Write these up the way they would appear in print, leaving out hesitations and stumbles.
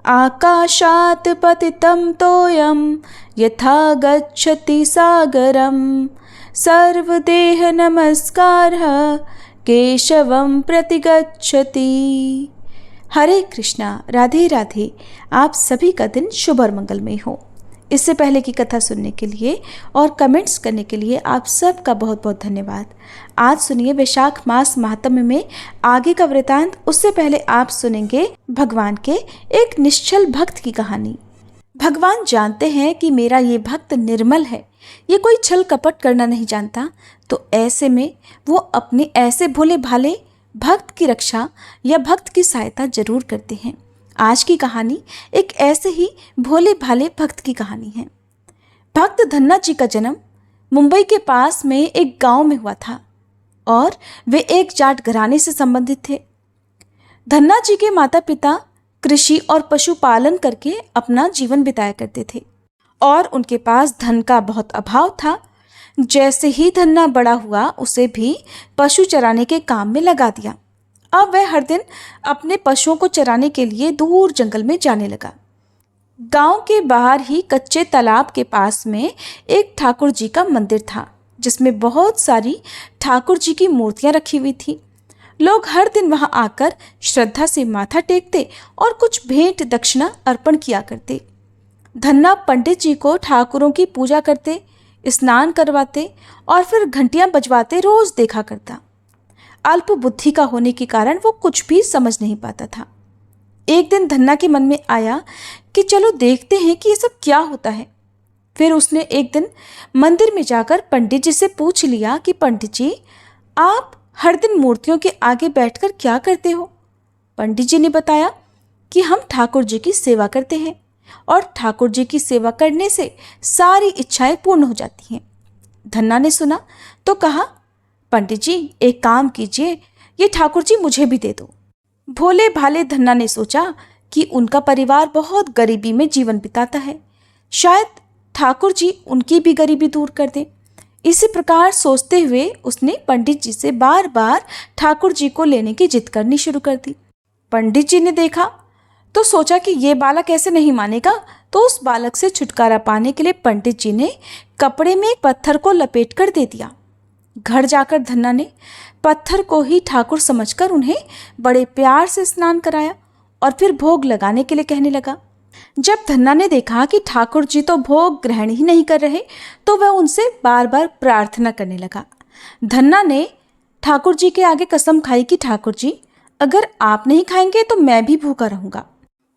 आकाशात् पतितं तोयं यथा गच्छति सागरं सर्वदेह नमस्कारः केशवं प्रति गच्छति। हरे कृष्णा, राधे राधे। आप सभी का दिन शुभ और मंगलमय हो। इससे पहले की कथा सुनने के लिए और कमेंट्स करने के लिए आप सबका बहुत बहुत धन्यवाद। आज सुनिए वैशाख मास महात्म्य में आगे का वृतांत। उससे पहले आप सुनेंगे भगवान के एक निश्चल भक्त की कहानी। भगवान जानते हैं कि मेरा ये भक्त निर्मल है, ये कोई छल कपट करना नहीं जानता, तो ऐसे में वो अपने ऐसे भोले भाले भक्त की रक्षा या भक्त की सहायता जरूर करते हैं। आज की कहानी एक ऐसे ही भोले भाले भक्त की कहानी है। भक्त धन्ना जी का जन्म मुंबई के पास में एक गांव में हुआ था और वे एक जाट घराने से संबंधित थे। धन्ना जी के माता पिता कृषि और पशुपालन करके अपना जीवन बिताया करते थे और उनके पास धन का बहुत अभाव था। जैसे ही धन्ना बड़ा हुआ उसे भी पशु चराने के काम में लगा दिया। अब वह हर दिन अपने पशुओं को चराने के लिए दूर जंगल में जाने लगा। गांव के बाहर ही कच्चे तालाब के पास में एक ठाकुर जी का मंदिर था, जिसमें बहुत सारी ठाकुर जी की मूर्तियां रखी हुई थी। लोग हर दिन वहां आकर श्रद्धा से माथा टेकते और कुछ भेंट दक्षिणा अर्पण किया करते। धन्ना पंडित जी को ठाकुरों की पूजा करते, स्नान करवाते और फिर घंटियां बजवाते रोज देखा करता। अल्प बुद्धि का होने के कारण वो कुछ भी समझ नहीं पाता था। एक दिन धन्ना के मन में आया कि चलो देखते हैं कि ये सब क्या होता है। फिर उसने एक दिन मंदिर में जाकर पंडित जी से पूछ लिया कि पंडित जी, आप हर दिन मूर्तियों के आगे बैठकर क्या करते हो? पंडित जी ने बताया कि हम ठाकुर जी की सेवा करते हैं और ठाकुर जी की सेवा करने से सारी इच्छाएं पूर्ण हो जाती हैं। धन्ना ने सुना तो कहा, पंडित जी एक काम कीजिए, ये ठाकुर जी मुझे भी दे दो। भोले भाले धन्ना ने सोचा कि उनका परिवार बहुत गरीबी में जीवन बिताता है, शायद ठाकुर जी उनकी भी गरीबी दूर कर दें। इसी प्रकार सोचते हुए उसने पंडित जी से बार बार ठाकुर जी को लेने की जिद करनी शुरू कर दी। पंडित जी ने देखा तो सोचा कि ये बालक ऐसे नहीं मानेगा, तो उस बालक से छुटकारा पाने के लिए पंडित जी ने कपड़े में एक पत्थर को लपेट कर दे दिया। घर जाकर धन्ना ने पत्थर को ही ठाकुर समझकर उन्हें बड़े प्यार से स्नान कराया और फिर भोग लगाने के लिए कहने लगा। जब धन्ना ने देखा कि ठाकुर जी तो भोग ग्रहण ही नहीं कर रहे, तो वह उनसे बार बार प्रार्थना करने लगा। धन्ना ने ठाकुर जी के आगे कसम खाई कि ठाकुर जी, अगर आप नहीं खाएंगे तो मैं भी भूखा रहूंगा।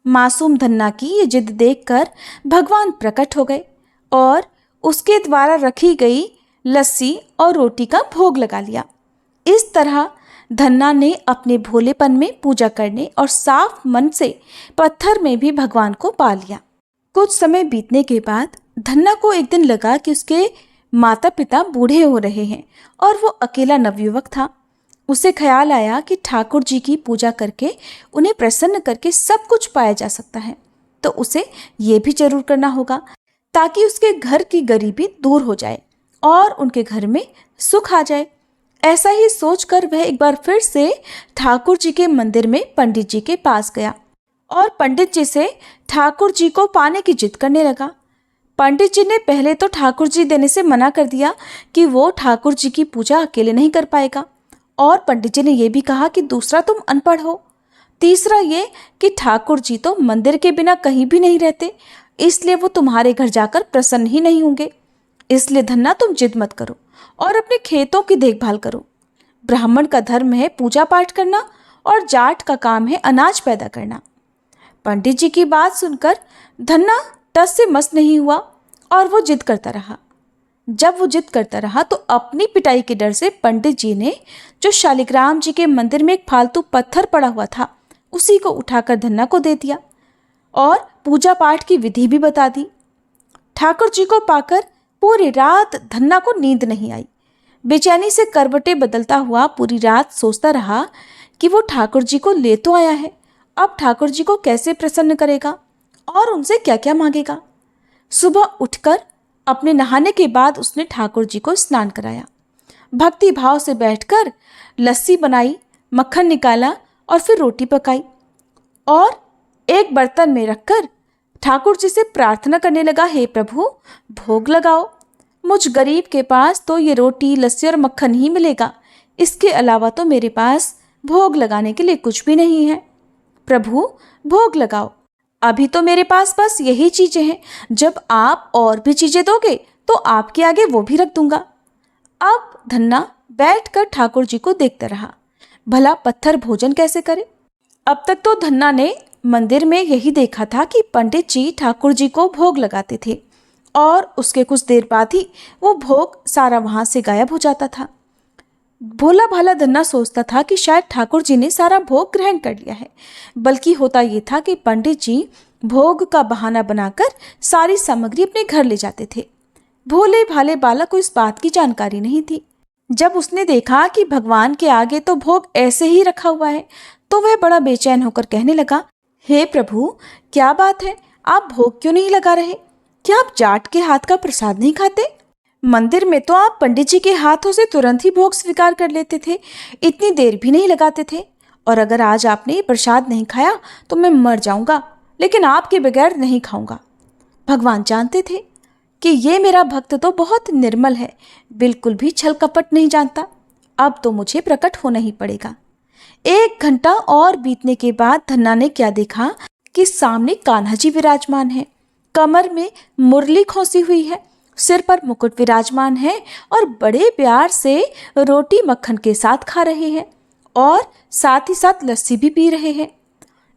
मासूम धन्ना की ये जिद देखकर भगवान प्रकट हो गए और उसके द्वारा रखी गई लस्सी और रोटी का भोग लगा लिया। इस तरह धन्ना ने अपने भोलेपन में पूजा करने और साफ मन से पत्थर में भी भगवान को पा लिया। कुछ समय बीतने के बाद धन्ना को एक दिन लगा कि उसके माता पिता बूढ़े हो रहे हैं और वो अकेला नवयुवक था। उसे ख्याल आया कि ठाकुर जी की पूजा करके उन्हें प्रसन्न करके सब कुछ पाया जा सकता है, तो उसे ये भी जरूर करना होगा ताकि उसके घर की गरीबी दूर हो जाए और उनके घर में सुख आ जाए। ऐसा ही सोचकर वह एक बार फिर से ठाकुर जी के मंदिर में पंडित जी के पास गया और पंडित जी से ठाकुर जी को पाने की जिद करने लगा। पंडित जी ने पहले तो ठाकुर जी देने से मना कर दिया कि वो ठाकुर जी की पूजा अकेले नहीं कर पाएगा, और पंडित जी ने यह भी कहा कि दूसरा तुम अनपढ़ हो, तीसरा ये कि ठाकुर जी तो मंदिर के बिना कहीं भी नहीं रहते, इसलिए वो तुम्हारे घर जाकर प्रसन्न ही नहीं होंगे। इसलिए धन्ना तुम जिद मत करो और अपने खेतों की देखभाल करो। ब्राह्मण का धर्म है पूजा पाठ करना और जाट का काम है अनाज पैदा करना। पंडित जी की बात सुनकर धन्ना टस से मस नहीं हुआ और वो जिद करता रहा। जब वो जिद करता रहा तो अपनी पिटाई के डर से पंडित जी ने जो शालिग्राम जी के मंदिर में एक फालतू पत्थर पड़ा हुआ था उसी को उठाकर धन्ना को दे दिया और पूजा पाठ की विधि भी बता दी। ठाकुर जी को पाकर पूरी रात धन्ना को नींद नहीं आई। बेचैनी से करवटें बदलता हुआ पूरी रात सोचता रहा कि वो ठाकुर जी को ले तो आया है, अब ठाकुर जी को कैसे प्रसन्न करेगा और उनसे क्या क्या मांगेगा। सुबह उठकर अपने नहाने के बाद उसने ठाकुर जी को स्नान कराया, भक्ति भाव से बैठकर लस्सी बनाई, मक्खन निकाला और फिर रोटी पकाई और एक बर्तन में रखकर ठाकुर जी से प्रार्थना करने लगा, हे प्रभु भोग लगाओ। मुझ गरीब के पास तो ये रोटी, लस्सी और मक्खन ही मिलेगा, इसके अलावा तो मेरे पास भोग लगाने के लिए कुछ भी नहीं है। प्रभु भोग लगाओ। अभी तो मेरे पास बस यही चीजें हैं, जब आप और भी चीजें दोगे तो आपके आगे वो भी रख दूंगा। अब धन्ना बैठकर ठाकुर जी को देखता रहा, भला पत्थर भोजन कैसे करे। अब तक तो धन्ना ने मंदिर में यही देखा था कि पंडित जी ठाकुर जी को भोग लगाते थे और उसके कुछ देर बाद ही वो भोग सारा वहां से गायब हो जाता था। भोला भाला धन्ना सोचता था कि शायद ठाकुर जी ने सारा भोग ग्रहण कर लिया है, बल्कि होता ये था कि पंडित जी भोग का बहाना बनाकर सारी सामग्री अपने घर ले जाते थे। भोले भाले बालक को इस बात की जानकारी नहीं थी। जब उसने देखा कि भगवान के आगे तो भोग ऐसे ही रखा हुआ है, तो वह बड़ा बेचैन होकर कहने लगा, हे प्रभु क्या बात है, आप भोग क्यों नहीं लगा रहे? क्या आप जाट के हाथ का प्रसाद नहीं खाते? मंदिर में तो आप पंडित जी के हाथों से तुरंत ही भोग स्वीकार कर लेते थे, इतनी देर भी नहीं लगाते थे। और अगर आज आपने प्रसाद नहीं खाया तो मैं मर जाऊंगा, लेकिन आपके बगैर नहीं खाऊंगा। भगवान जानते थे कि ये मेरा भक्त तो बहुत निर्मल है, बिल्कुल भी छल कपट नहीं जानता। अब तो मुझे प्रकट होना ही पड़ेगा। 1 घंटा और बीतने के बाद धन्ना ने क्या देखा कि सामने कान्हा जी विराजमान है। कमर में मुरली खोसी हुई है, सिर पर मुकुट विराजमान है और बड़े प्यार से रोटी मक्खन के साथ खा रहे हैं और साथ ही साथ लस्सी भी पी रहे हैं।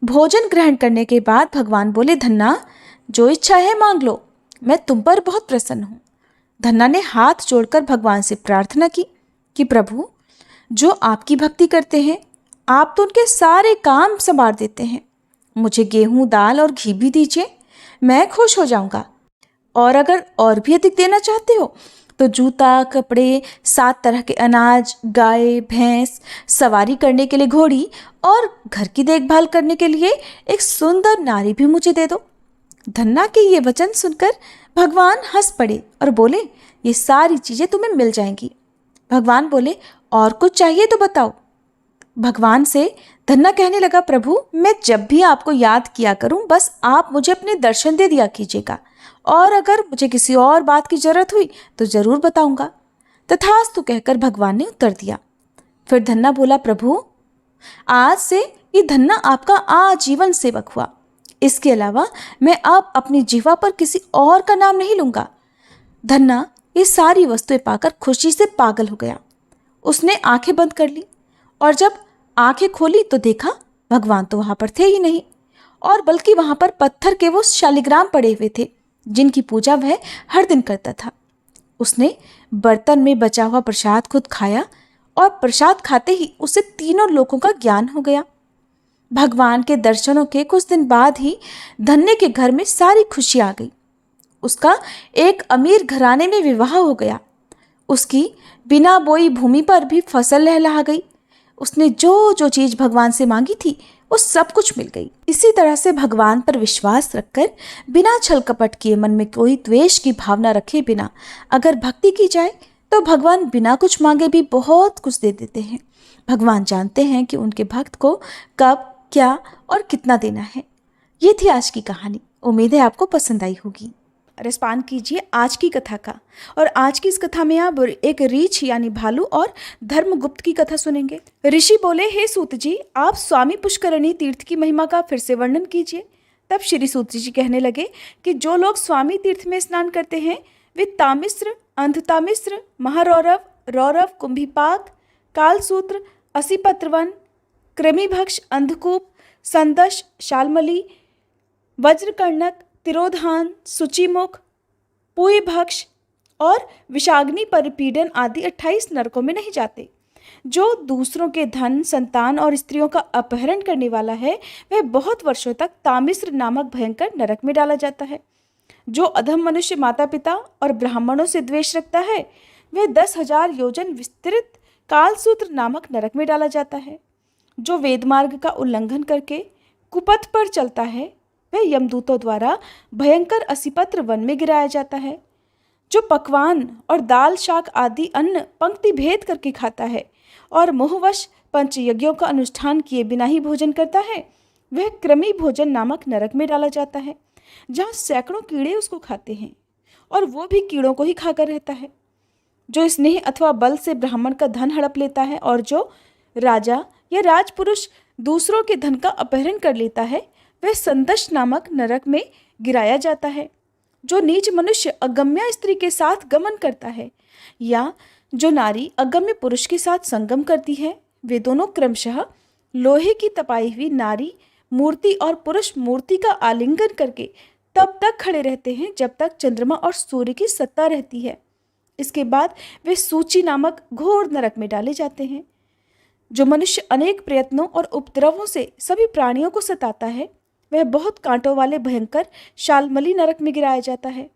भोजन ग्रहण करने के बाद भगवान बोले, धन्ना जो इच्छा है मांग लो, मैं तुम पर बहुत प्रसन्न हूँ। धन्ना ने हाथ जोड़कर भगवान से प्रार्थना की कि प्रभु जो आपकी भक्ति करते हैं आप तो उनके सारे काम संवार देते हैं। मुझे गेहूं, दाल और घी भी दीजिए, मैं खुश हो जाऊंगा। और अगर और भी अधिक देना चाहते हो तो जूता, कपड़े, 7 तरह के अनाज, गाय, भैंस, सवारी करने के लिए घोड़ी और घर की देखभाल करने के लिए एक सुंदर नारी भी मुझे दे दो। धन्ना के ये वचन सुनकर भगवान हंस पड़े और बोले, ये सारी चीजें तुम्हें मिल जाएंगी। भगवान बोले, और कुछ चाहिए तो बताओ। भगवान से धन्ना कहने लगा, प्रभु मैं जब भी आपको याद किया करूं बस आप मुझे अपने दर्शन दे दिया कीजिएगा, और अगर मुझे किसी और बात की जरूरत हुई तो जरूर बताऊंगा। तथास्तु कहकर भगवान ने उत्तर दिया। फिर धन्ना बोला, प्रभु आज से ये धन्ना आपका आजीवन सेवक हुआ, इसके अलावा मैं अब अपनी जीवा पर किसी और का नाम नहीं लूंगा। धन्ना ये सारी वस्तुएं पाकर खुशी से पागल हो गया। उसने आंखें बंद कर ली और जब आंखें खोली तो देखा भगवान तो वहां पर थे ही नहीं, और बल्कि वहां पर पत्थर के वो शालिग्राम पड़े हुए थे जिनकी पूजा वह हर दिन करता था। उसने बर्तन में बचा हुआ प्रसाद खुद खाया और प्रसाद खाते ही उसे तीनों लोकों का ज्ञान हो गया। भगवान के दर्शनों के कुछ दिन बाद ही धन्ने के घर में सारी खुशी आ गई। उसका एक अमीर घराने में विवाह हो गया। उसकी बिना बोई भूमि पर भी फसल लहलहा गई। उसने जो जो चीज भगवान से मांगी थी वो सब कुछ मिल गई। इसी तरह से भगवान पर विश्वास रखकर बिना छल कपट किए, मन में कोई द्वेष की भावना रखे बिना अगर भक्ति की जाए तो भगवान बिना कुछ मांगे भी बहुत कुछ दे देते हैं। भगवान जानते हैं कि उनके भक्त को कब, क्या और कितना देना है। ये थी आज की कहानी। उम्मीद है आपको पसंद आई होगी। रिस्पॉन्ड कीजिए आज की कथा का। और आज की इस कथा में आप एक रीछ यानी भालू और धर्मगुप्त की कथा सुनेंगे। ऋषि बोले, हे सूत जी, आप स्वामी पुष्करणी तीर्थ की महिमा का फिर से वर्णन कीजिए। तब श्री सूत जी कहने लगे कि जो लोग स्वामी तीर्थ में स्नान करते हैं वे तामिश्र, अंधतामिश्र, महारौरव, रौरव, कुंभीपाक, कालसूत्र, असीपत्रवन, कृमिभक्ष, अंधकूप, संदश, शालमली, वज्रकर्णक, तिरोधान, सुचिमुख, पुयभक्ष और विषाग्नि परिपीडन आदि 28 नरकों में नहीं जाते। जो दूसरों के धन, संतान और स्त्रियों का अपहरण करने वाला है वह बहुत वर्षों तक तामिश्र नामक भयंकर नरक में डाला जाता है। जो अधम मनुष्य माता पिता और ब्राह्मणों से द्वेष रखता है वह 10,000 योजन विस्तृत कालसूत्र नामक नरक में डाला जाता है। जो वेद मार्ग का उल्लंघन करके कुपथ पर चलता है वह यमदूतों द्वारा भयंकर असीपत्र वन में गिराया जाता है। जो पकवान और दाल, शाक आदि अन्न पंक्ति भेद करके खाता है और मोहवश पंचयज्ञों का अनुष्ठान किए बिना ही भोजन करता है वह कृमि भोजन नामक नरक में डाला जाता है, जहाँ सैकड़ों कीड़े उसको खाते हैं और वो भी कीड़ों को ही खाकर रहता है। जो स्नेह अथवा बल से ब्राह्मण का धन हड़प लेता है और जो राजा या राजपुरुष दूसरों के धन का अपहरण कर लेता है, वह संदश नामक नरक में गिराया जाता है। जो नीच मनुष्य अगम्य स्त्री के साथ गमन करता है या जो नारी अगम्य पुरुष के साथ संगम करती है, वे दोनों क्रमशः लोहे की तपाई हुई नारी मूर्ति और पुरुष मूर्ति का आलिंगन करके तब तक खड़े रहते हैं जब तक चंद्रमा और सूर्य की सत्ता रहती है। इसके बाद वे सूची नामक घोर नरक में डाले जाते हैं। जो मनुष्य अनेक प्रयत्नों और उपद्रवों से सभी प्राणियों को सताता है, वह बहुत कांटों वाले भयंकर शालमली नरक में गिराया जाता है।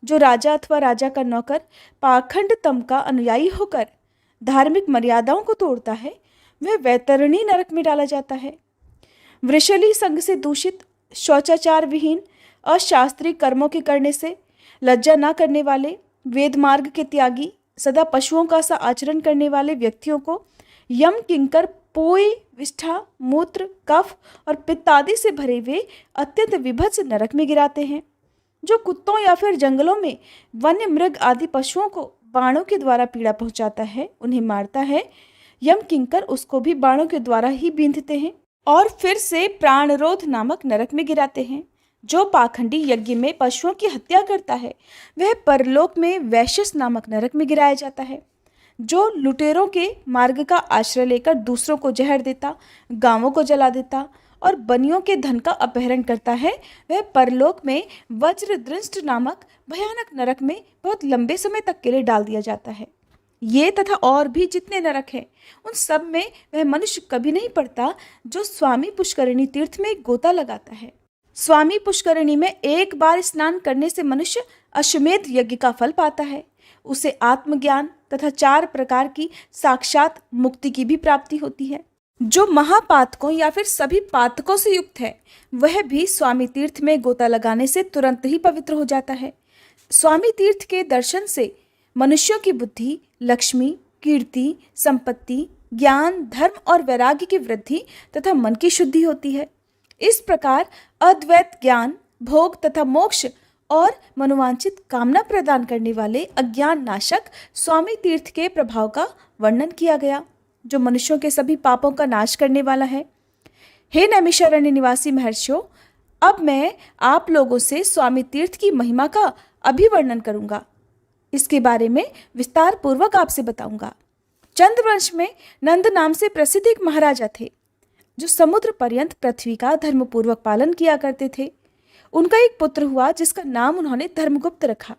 जो राजा अथवा राजा का नौकर पाखंड तम का अनुयायी होकर धार्मिक मर्यादाओं को तोड़ता है, वह वैतरणी नरक में डाला जाता है। वृषली संग से दूषित, शौचाचार विहीन, अशास्त्रीय कर्मों के करने से लज्जा न करने वाले, वेद मार्ग के त्यागी, सदा पशुओं का सा आचरण करने वाले व्यक्तियों को यम किंकर पोए, विष्ठा, मूत्र, कफ और पित्त आदि से भरे हुए अत्यंत विभत्स नरक में गिराते हैं। जो कुत्तों या फिर जंगलों में वन्य मृग आदि पशुओं को बाणों के द्वारा पीड़ा पहुंचाता है, उन्हें मारता है, यम किंकर उसको भी बाणों के द्वारा ही बींधते हैं और फिर से प्राणरोध नामक नरक में गिराते हैं। जो पाखंडी यज्ञ में पशुओं की हत्या करता है, वह परलोक में वैश्यस नामक नरक में गिराया जाता है। जो लुटेरों के मार्ग का आश्रय लेकर दूसरों को जहर देता, गांवों को जला देता और बनियों के धन का अपहरण करता है, वह परलोक में वज्रदृष्ट नामक भयानक नरक में बहुत लंबे समय तक के लिए डाल दिया जाता है। ये तथा और भी जितने नरक हैं, उन सब में वह मनुष्य कभी नहीं पड़ता जो स्वामी पुष्करिणी तीर्थ में गोता लगाता है। स्वामी पुष्करिणी में एक बार स्नान करने से मनुष्य अश्वमेध यज्ञ का फल पाता है। उसे आत्मज्ञान तथा 4 प्रकार की साक्षात मुक्ति की भी प्राप्ति होती है। जो महापातकों या फिर सभी पातकों से युक्त है, वह भी स्वामी तीर्थ में गोता लगाने से तुरंत ही पवित्र हो जाता है। स्वामी तीर्थ के दर्शन से मनुष्यों की बुद्धि, लक्ष्मी, कीर्ति, संपत्ति, ज्ञान, धर्म और वैराग्य की वृद्धि तथा मन की शुद्धि होती है। इस प्रकार अद्वैत ज्ञान, भोग तथा मोक्ष और मनोवांछित कामना प्रदान करने वाले अज्ञान नाशक स्वामी तीर्थ के प्रभाव का वर्णन किया गया, जो मनुष्यों के सभी पापों का नाश करने वाला है। हे नैमिषारण्य निवासी महर्षियों, अब मैं आप लोगों से स्वामी तीर्थ की महिमा का अभिवर्णन करूंगा। इसके बारे में विस्तार पूर्वक आपसे बताऊंगा। चंद्रवंश में नंद नाम से प्रसिद्ध एक महाराजा थे, जो समुद्र पर्यंत पृथ्वी का धर्मपूर्वक पालन किया करते थे। उनका एक पुत्र हुआ जिसका नाम उन्होंने धर्मगुप्त रखा।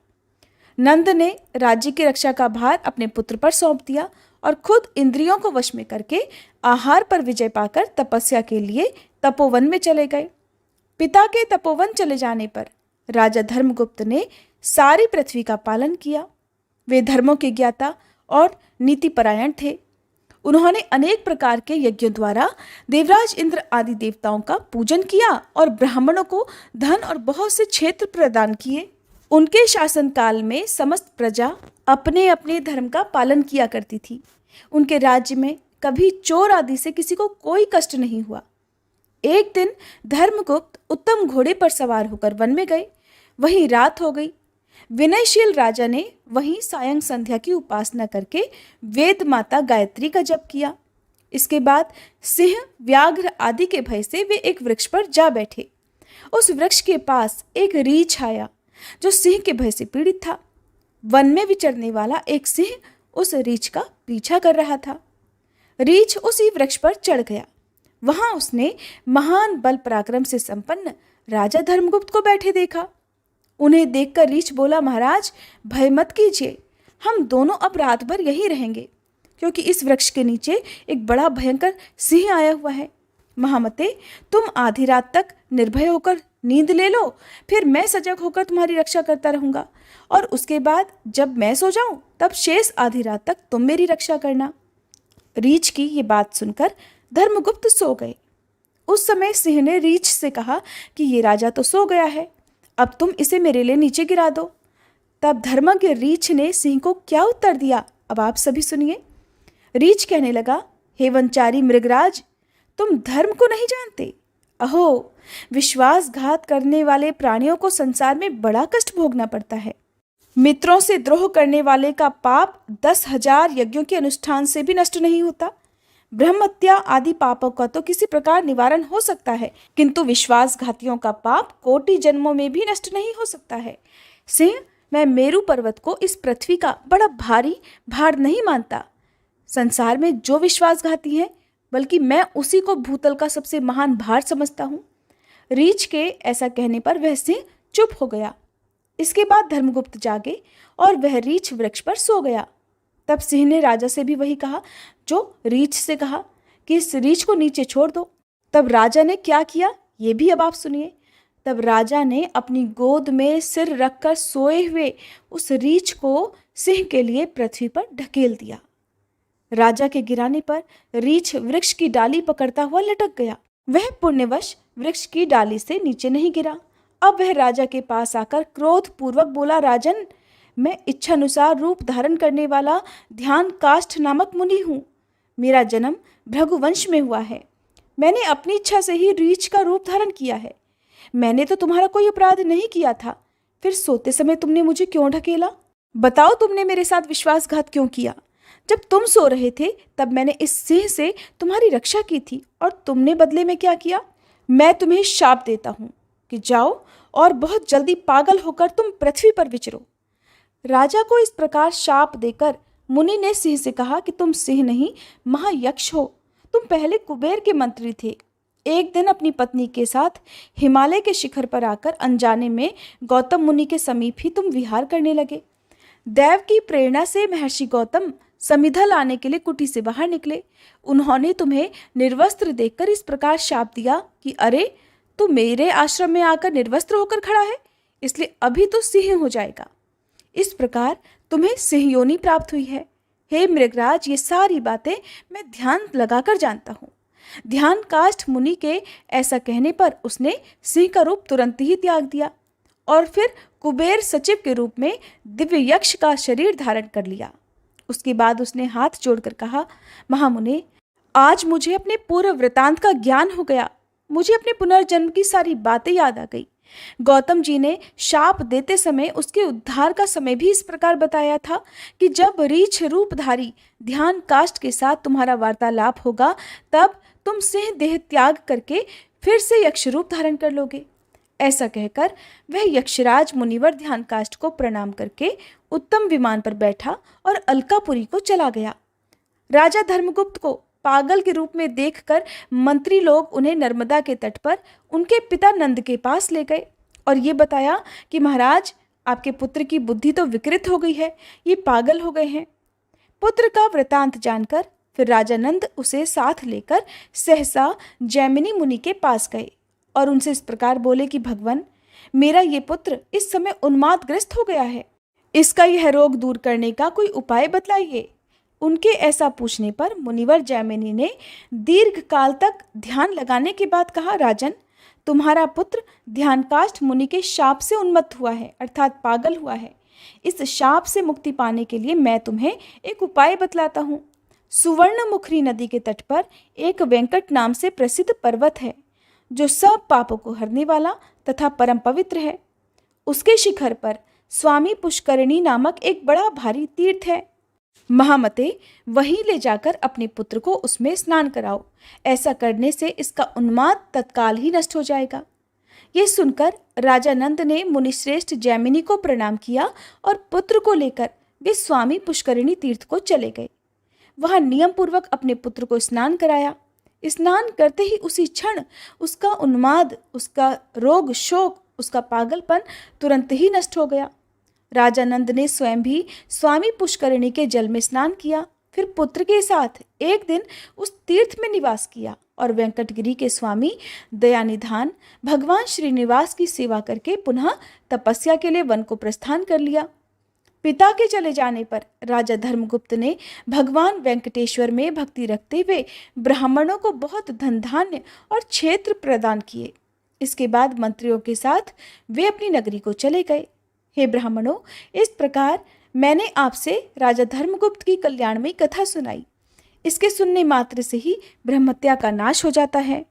नंद ने राज्य की रक्षा का भार अपने पुत्र पर सौंप दिया और खुद इंद्रियों को वश में करके आहार पर विजय पाकर तपस्या के लिए तपोवन में चले गए। पिता के तपोवन चले जाने पर राजा धर्मगुप्त ने सारी पृथ्वी का पालन किया। वे धर्मों के ज्ञाता और नीतिपरायण थे। उन्होंने अनेक प्रकार के यज्ञों द्वारा देवराज इंद्र आदि देवताओं का पूजन किया और ब्राह्मणों को धन और बहुत से क्षेत्र प्रदान किए। उनके शासनकाल में समस्त प्रजा अपने अपने धर्म का पालन किया करती थी। उनके राज्य में कभी चोर आदि से किसी को कोई कष्ट नहीं हुआ। एक दिन धर्मगुप्त उत्तम घोड़े पर सवार होकर वन में गए। वहीं रात हो गई। विनयशील राजा ने वहीं सायं संध्या की उपासना करके वेद माता गायत्री का जप किया। इसके बाद सिंह, व्याघ्र आदि के भय से वे एक वृक्ष पर जा बैठे। उस वृक्ष के पास एक रीछ आया जो सिंह के भय से पीड़ित था। वन में विचरने वाला एक सिंह उस रीछ का पीछा कर रहा था। रीछ उसी वृक्ष पर चढ़ गया। वहां उसने महान बल पराक्रम से संपन्न राजा धर्मगुप्त को बैठे देखा। उन्हें देखकर रीछ बोला, महाराज भय मत कीजिए, हम दोनों अब रात भर यहीं रहेंगे, क्योंकि इस वृक्ष के नीचे एक बड़ा भयंकर सिंह आया हुआ है। महामते, तुम आधी रात तक निर्भय होकर नींद ले लो, फिर मैं सजग होकर तुम्हारी रक्षा करता रहूंगा, और उसके बाद जब मैं सो जाऊं तब शेष आधी रात तक तुम मेरी रक्षा करना। रीछ की ये बात सुनकर धर्मगुप्त सो गए। उस समय सिंह ने रीछ से कहा कि ये राजा तो सो गया है, अब तुम इसे मेरे लिए नीचे गिरा दो। तब धर्मज्ञ रीछ ने सिंह को क्या उत्तर दिया, अब आप सभी सुनिए। रीछ कहने लगा, हे वनचारी मृगराज, तुम धर्म को नहीं जानते। अहो, विश्वासघात करने वाले प्राणियों को संसार में बड़ा कष्ट भोगना पड़ता है। मित्रों से द्रोह करने वाले का पाप 10,000 यज्ञों के अनुष्ठान से भी नष्ट नहीं होता। ब्रह्म हत्या आदि पापों का तो किसी प्रकार निवारण हो सकता है, किंतु विश्वासघातियों का पाप कोटि जन्मों में भी नष्ट नहीं हो सकता है। सिंह, मैं मेरु पर्वत को इस पृथ्वी का बड़ा भारी भार नहीं मानता। संसार में जो विश्वासघाती है, बल्कि मैं उसी को भूतल का सबसे महान भार समझता हूँ। रीछ के ऐसा कहने पर वह सिंह चुप हो गया। इसके बाद धर्मगुप्त जागे और वह रीछ वृक्ष पर सो गया। तब सिंह ने राजा से भी वही कहा जो रीछ से कहा कि इस रीछ को नीचे छोड़ दो। तब राजा ने क्या किया, ये भी अब आप सुनिए। तब राजा ने अपनी गोद में सिर रखकर सोए हुए उस रीछ को सिंह के लिए पृथ्वी पर ढकेल दिया। राजा के गिराने पर रीछ वृक्ष की डाली पकड़ता हुआ लटक गया। वह पुण्यवश वृक्ष की डाली से नीचे नहीं गिरा। अब वह राजा के पास आकर क्रोध पूर्वक बोला, राजन, मैं इच्छानुसार रूप धारण करने वाला ध्यान काष्ठ नामक मुनि हूँ। मेरा जन्म भृगुवंश में हुआ है। मैंने अपनी इच्छा से ही रीछ का रूप धारण किया है। मैंने तो तुम्हारा कोई अपराध नहीं किया था, फिर सोते समय तुमने मुझे क्यों ढकेला? बताओ, तुमने मेरे साथ विश्वासघात क्यों किया? जब तुम सो रहे थे तब मैंने इस सिंह से तुम्हारी रक्षा की थी, और तुमने बदले में क्या किया? मैं तुम्हें शाप देता हूँ कि जाओ और बहुत जल्दी पागल होकर तुम पृथ्वी पर विचरो। राजा को इस प्रकार शाप देकर मुनि ने सिंह से कहा कि तुम सिंह नहीं, महायक्ष हो। तुम पहले कुबेर के मंत्री थे। एक दिन अपनी पत्नी के साथ हिमालय के शिखर पर आकर अनजाने में गौतम मुनि के समीप ही तुम विहार करने लगे। दैव की प्रेरणा से महर्षि गौतम समिधा लाने के लिए कुटी से बाहर निकले। उन्होंने तुम्हें निर्वस्त्र देखकर इस प्रकार शाप दिया कि अरे, तू मेरे आश्रम में आकर निर्वस्त्र होकर खड़ा है, इसलिए अभी तो सिंह हो जाएगा। इस प्रकार तुम्हें सिंह योनि प्राप्त हुई है। हे मृगराज, ये सारी बातें मैं ध्यान लगाकर जानता हूँ। ध्यान काष्ठ मुनि के ऐसा कहने पर उसने सिंह का रूप तुरंत ही त्याग दिया और फिर कुबेर सचिव के रूप में दिव्य यक्ष का शरीर धारण कर लिया। उसके बाद उसने हाथ जोड़कर कहा, महामुने, आज मुझे अपने पूर्व वृतांत का ज्ञान हो गया। मुझे अपने पुनर्जन्म की सारी बातें याद आ गई। गौतम जी ने शाप देते समय उसके उद्धार का समय भी इस प्रकार बताया था कि जब रीछ रूपधारी ध्यान काष्ठ के साथ तुम्हारा वार्तालाप होगा, तब तुम सिंह देह त्याग करके फिर से यक्ष रूप धारण कर लोगे। ऐसा कहकर वह यक्षराज मुनिवर ध्यान काष्ठ को प्रणाम करके उत्तम विमान पर बैठा और अलकापुरी को चला गया। राजा धर्मगुप्त को पागल के रूप में देखकर मंत्री लोग उन्हें नर्मदा के तट पर उनके पिता नंद के पास ले गए और ये बताया कि महाराज, आपके पुत्र की बुद्धि तो विकृत हो गई है, ये पागल हो गए हैं। पुत्र का वृतांत जानकर फिर राजा नंद उसे साथ लेकर सहसा जैमिनी मुनि के पास गए और उनसे इस प्रकार बोले कि भगवान, मेरा ये पुत्र इस समय उन्मादग्रस्त हो गया है। इसका यह रोग दूर करने का कोई उपाय बतलाइए। उनके ऐसा पूछने पर मुनिवर जैमिनी ने दीर्घ काल तक ध्यान लगाने के बाद कहा, राजन, तुम्हारा पुत्र ध्यानकाष्ठ मुनि के शाप से उन्मत्त हुआ है, अर्थात पागल हुआ है। इस शाप से मुक्ति पाने के लिए मैं तुम्हें एक उपाय बतलाता हूँ। सुवर्णमुखी नदी के तट पर एक वेंकट नाम से प्रसिद्ध पर्वत है, जो सब पापों को हरने वाला तथा परम पवित्र है। उसके शिखर पर स्वामी पुष्करिणी नामक एक बड़ा भारी तीर्थ है। महामते, वहीं ले जाकर अपने पुत्र को उसमें स्नान कराओ। ऐसा करने से इसका उन्माद तत्काल ही नष्ट हो जाएगा। ये सुनकर राजा नंद ने मुनिश्रेष्ठ जैमिनी को प्रणाम किया और पुत्र को लेकर वे स्वामी पुष्करिणी तीर्थ को चले गए। वहां नियम पूर्वक अपने पुत्र को स्नान कराया। स्नान करते ही उसी क्षण उसका उन्माद, उसका रोग शोक, उसका पागलपन तुरंत ही नष्ट हो गया। राजा नंद ने स्वयं भी स्वामी पुष्करिणी के जल में स्नान किया, फिर पुत्र के साथ एक दिन उस तीर्थ में निवास किया और वेंकटगिरी के स्वामी दयानिधान भगवान श्रीनिवास की सेवा करके पुनः तपस्या के लिए वन को प्रस्थान कर लिया। पिता के चले जाने पर राजा धर्मगुप्त ने भगवान वेंकटेश्वर में भक्ति रखते हुए ब्राह्मणों को बहुत धन धान्य और क्षेत्र प्रदान किए। इसके बाद मंत्रियों के साथ वे अपनी नगरी को चले गए। हे ब्राह्मणों, इस प्रकार मैंने आपसे राजा धर्मगुप्त की कल्याणमयी कथा सुनाई। इसके सुनने मात्र से ही ब्रह्महत्या का नाश हो जाता है।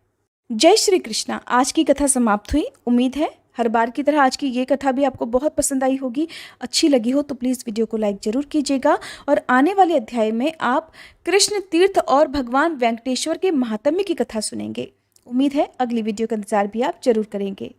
जय श्री कृष्णा। आज की कथा समाप्त हुई। उम्मीद है हर बार की तरह आज की ये कथा भी आपको बहुत पसंद आई होगी। अच्छी लगी हो तो प्लीज़ वीडियो को लाइक ज़रूर कीजिएगा और आने वाले अध्याय में आप कृष्ण तीर्थ और भगवान वेंकटेश्वर के महात्म्य की कथा सुनेंगे। उम्मीद है अगली वीडियो का इंतज़ार भी आप जरूर करेंगे।